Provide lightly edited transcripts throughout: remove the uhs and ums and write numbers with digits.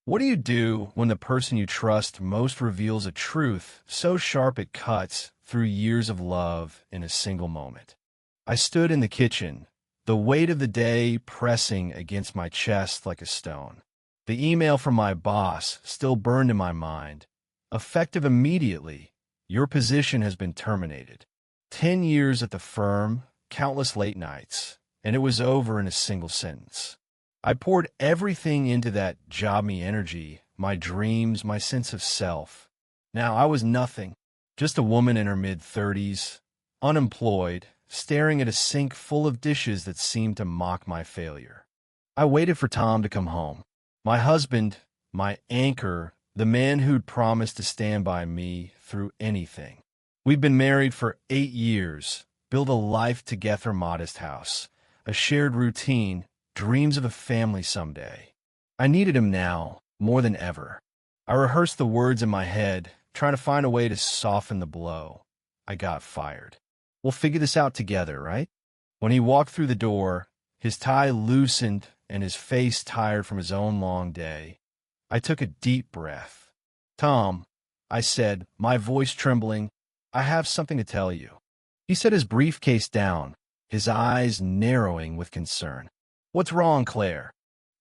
What do you do when the person you trust most reveals a truth so sharp it cuts through years of love in a single moment? I stood in the kitchen, the weight of the day pressing against my chest like a stone. The email from my boss still burned in my mind. Effective immediately, your position has been terminated. 10 years at the firm, countless late nights, and it was over in a single sentence. I poured everything into that job me energy, my dreams, my sense of self. Now I was nothing, just a woman in her mid-30s, unemployed, staring at a sink full of dishes that seemed to mock my failure. I waited for Tom to come home. My husband, my anchor, the man who'd promised to stand by me through anything. We'd been married for 8 years, built a life together, modest house, a shared routine, dreams of a family someday. I needed him now, more than ever. I rehearsed the words in my head, trying to find a way to soften the blow. I got fired. We'll figure this out together, right? When he walked through the door, his tie loosened and his face tired from his own long day, I took a deep breath. Tom, I said, my voice trembling, I have something to tell you. He set his briefcase down, his eyes narrowing with concern. What's wrong, Claire?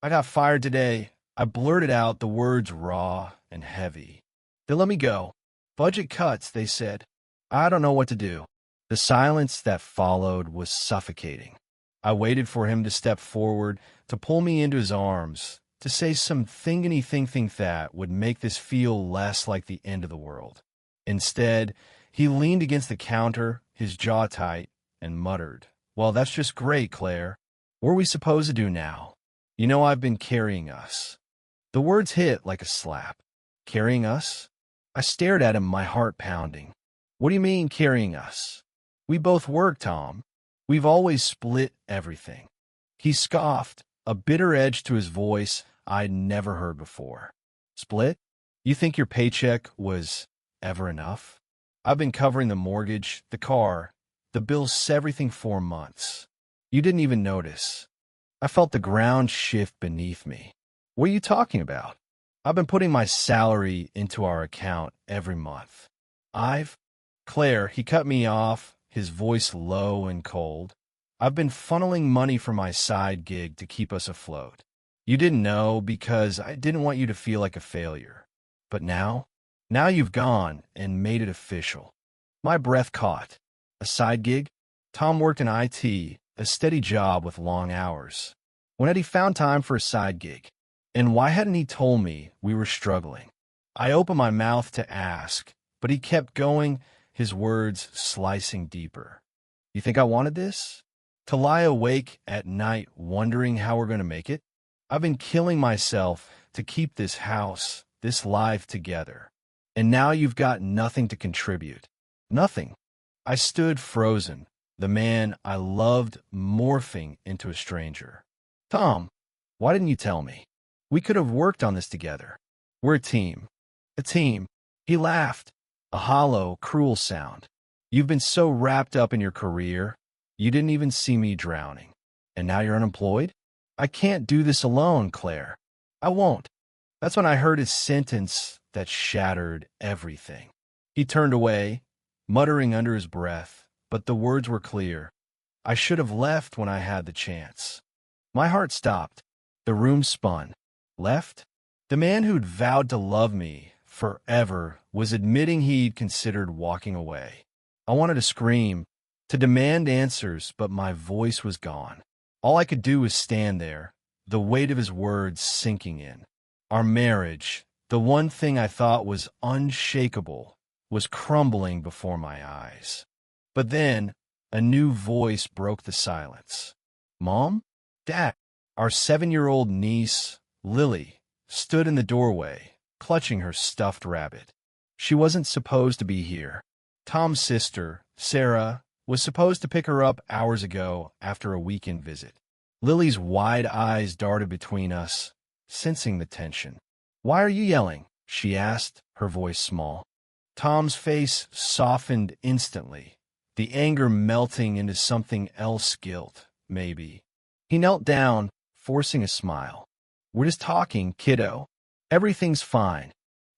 I got fired today. I blurted out, the words raw and heavy. They let me go. Budget cuts, they said. I don't know what to do. The silence that followed was suffocating. I waited for him to step forward, to pull me into his arms, to say some anything that would make this feel less like the end of the world. Instead, he leaned against the counter, his jaw tight, and muttered, Well, that's just great, Claire. What are we supposed to do now? You know I've been carrying us. The words hit like a slap. Carrying us? I stared at him, my heart pounding. What do you mean, carrying us? We both work, Tom. We've always split everything. He scoffed, a bitter edge to his voice I'd never heard before. Split? You think your paycheck was ever enough? I've been covering the mortgage, the car, the bills, everything for months. You didn't even notice. I felt the ground shift beneath me. What are you talking about? I've been putting my salary into our account every month. Claire, he cut me off, his voice low and cold. I've been funneling money from my side gig to keep us afloat. You didn't know because I didn't want you to feel like a failure. But now you've gone and made it official. My breath caught. A side gig? Tom worked in IT, a steady job with long hours. When had he found time for a side gig? And why hadn't he told me we were struggling? I opened my mouth to ask, but he kept going, his words slicing deeper. You think I wanted this? To lie awake at night wondering how we're going to make it? I've been killing myself to keep this house, this life together. And now you've got nothing to contribute. Nothing. I stood frozen, the man I loved morphing into a stranger. Tom, why didn't you tell me? We could have worked on this together. We're a team. A team. He laughed, a hollow, cruel sound. You've been so wrapped up in your career, you didn't even see me drowning. And now you're unemployed? I can't do this alone, Claire. I won't. That's when I heard his sentence that shattered everything. He turned away, muttering under his breath, but the words were clear. I should have left when I had the chance. My heart stopped. The room spun. Left? The man who'd vowed to love me forever was admitting he'd considered walking away. I wanted to scream, to demand answers, but my voice was gone. All I could do was stand there, the weight of his words sinking in. Our marriage, the one thing I thought was unshakable, was crumbling before my eyes. But then, a new voice broke the silence. Mom? Dad? Our 7-year-old niece, Lily, stood in the doorway, clutching her stuffed rabbit. She wasn't supposed to be here. Tom's sister, Sarah, was supposed to pick her up hours ago after a weekend visit. Lily's wide eyes darted between us, sensing the tension. Why are you yelling? She asked, her voice small. Tom's face softened instantly, the anger melting into something else, guilt, maybe. He knelt down, forcing a smile. We're just talking, kiddo. Everything's fine.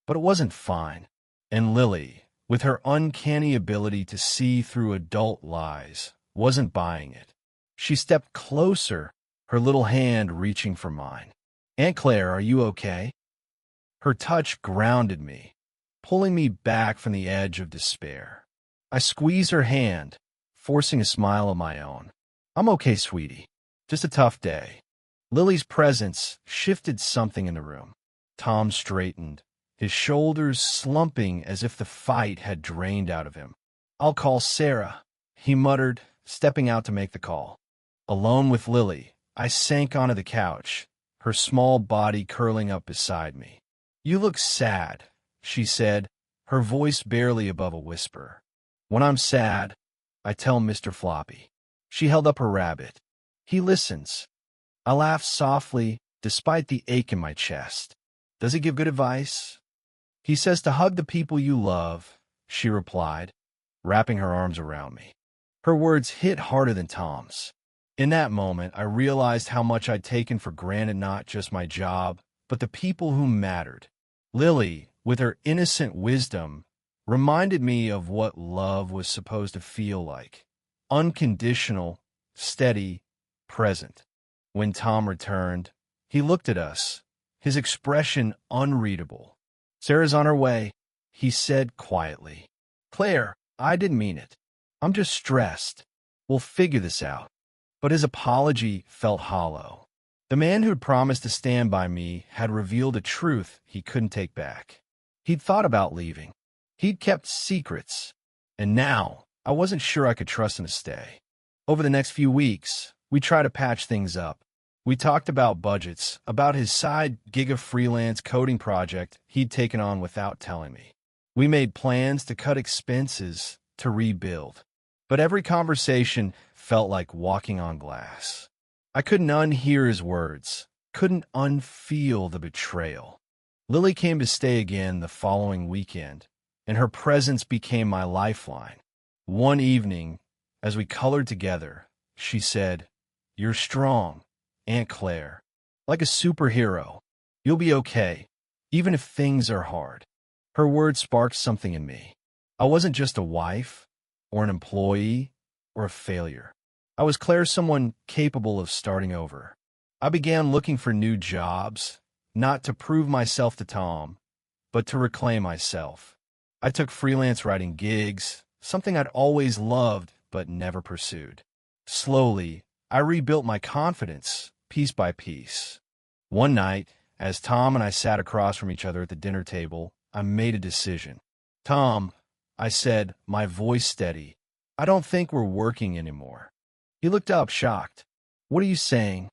But it wasn't fine. And Lily, with her uncanny ability to see through adult lies, wasn't buying it. She stepped closer, her little hand reaching for mine. "Aunt Claire, are you okay?" Her touch grounded me, pulling me back from the edge of despair. I squeezed her hand, forcing a smile of my own. "I'm okay, sweetie. Just a tough day." Lily's presence shifted something in the room. Tom straightened, his shoulders slumping as if the fight had drained out of him. "I'll call Sarah," he muttered, stepping out to make the call. Alone with Lily, I sank onto the couch, her small body curling up beside me. "You look sad," she said, her voice barely above a whisper. "When I'm sad, I tell Mr. Floppy." She held up her rabbit. "He listens." I laughed softly, despite the ache in my chest. "Does he give good advice?" "He says to hug the people you love," she replied, wrapping her arms around me. Her words hit harder than Tom's. In that moment, I realized how much I'd taken for granted not just my job, but the people who mattered. Lily, with her innocent wisdom, reminded me of what love was supposed to feel like. Unconditional, steady, present. When Tom returned, he looked at us, his expression unreadable. "Sarah's on her way," he said quietly. "Claire, I didn't mean it. I'm just stressed. We'll figure this out." But his apology felt hollow. The man who'd promised to stand by me had revealed a truth he couldn't take back. He'd thought about leaving. He'd kept secrets. And now, I wasn't sure I could trust him to stay. Over the next few weeks, we tried to patch things up. We talked about budgets, about his side gig of freelance coding project he'd taken on without telling me. We made plans to cut expenses, to rebuild. But every conversation felt like walking on glass. I couldn't unhear his words, couldn't unfeel the betrayal. Lily came to stay again the following weekend, and her presence became my lifeline. One evening, as we colored together, she said, "You're strong, Aunt Claire. Like a superhero. You'll be okay, even if things are hard." Her words sparked something in me. I wasn't just a wife, or an employee, or a failure. I was Claire, someone capable of starting over. I began looking for new jobs, not to prove myself to Tom, but to reclaim myself. I took freelance writing gigs, something I'd always loved but never pursued. Slowly, I rebuilt my confidence, piece by piece. One night, as Tom and I sat across from each other at the dinner table, I made a decision. "Tom," I said, my voice steady, "I don't think we're working anymore." He looked up, shocked. "What are you saying?"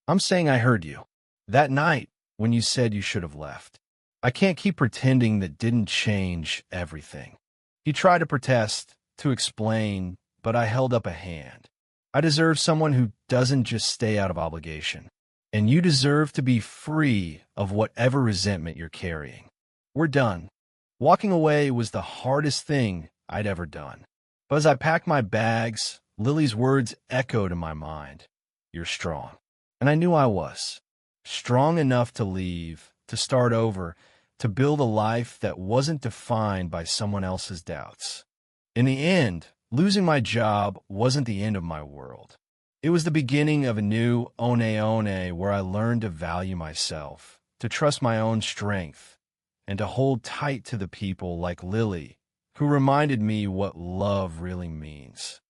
"I'm saying I heard you. That night, when you said you should have left. I can't keep pretending that didn't change everything." He tried to protest, to explain, but I held up a hand. "I deserve someone who doesn't just stay out of obligation. And you deserve to be free of whatever resentment you're carrying. We're done." Walking away was the hardest thing I'd ever done. But as I packed my bags, Lily's words echoed in my mind. "You're strong." And I knew I was. Strong enough to leave, to start over, to build a life that wasn't defined by someone else's doubts. In the end, losing my job wasn't the end of my world. It was the beginning of a new one where I learned to value myself, to trust my own strength, and to hold tight to the people like Lily, who reminded me what love really means.